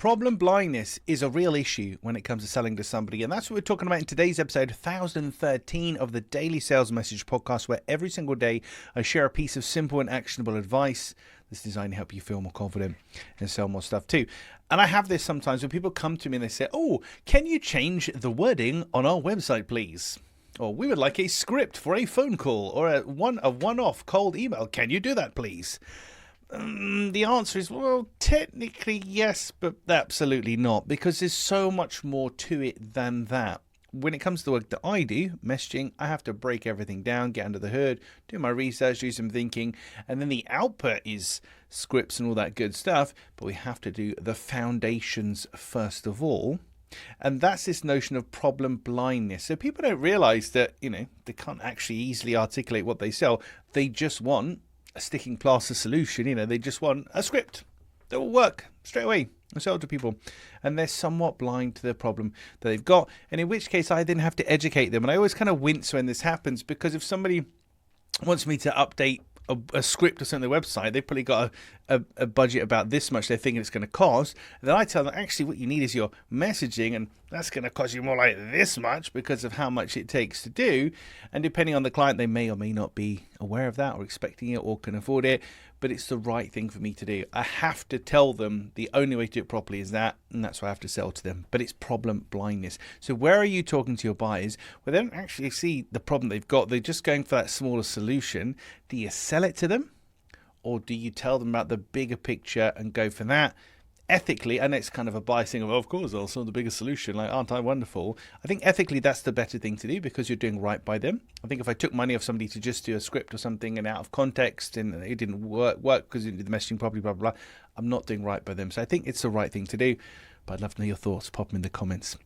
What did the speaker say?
Problem blindness is a real issue when it comes to selling to somebody, and that's what we're talking about in today's episode 1013 of the Daily Sales Message podcast, where every single day I share a piece of simple and actionable advice that's designed to help you feel more confident and sell more stuff too. And I have this sometimes when people come to me and they say, "Oh, can you change the wording on our website, please?" Or, "We would like a script for a phone call or a one-off cold email. Can you do that, please?" The answer is, well, technically yes, but absolutely not, because there's so much more to it than that. When it comes to the work that I do, messaging, I have to break everything down, get under the hood, do my research, do some thinking, and then the output is scripts and all that good stuff, but we have to do the foundations first of all. And that's this notion of problem blindness. So people don't realize that, they can't actually easily articulate what they sell. They just want a sticking plaster solution. They just want a script that will work straight away and sell to people. And they're somewhat blind to the problem that they've got. And in which case I then have to educate them. And I always kind of wince when this happens, because if somebody wants me to update a script or something on their website, they've probably got a budget about this much they're thinking it's going to cost. And then I tell them, actually, what you need is your messaging, and that's going to cost you more like this much because of how much it takes to do. And depending on the client, they may or may not be aware of that or expecting it or can afford it, but it's the right thing for me to do. I have to tell them the only way to do it properly is that, and that's why I have to sell to them. But it's problem blindness. So where are you talking to your buyers where they don't actually see the problem they've got? They're just going for that smaller solution. Do you sell it to them, or do you tell them about the bigger picture and go for that? Ethically, and it's kind of a bias thing of course I'll sell the bigger solution, like, aren't I wonderful? I think ethically that's the better thing to do, because you're doing right by them. I think if I took money off somebody to just do a script or something and out of context and it didn't work because you did the messaging properly, blah, blah, blah, I'm not doing right by them. So I think it's the right thing to do, but I'd love to know your thoughts. Pop them in the comments.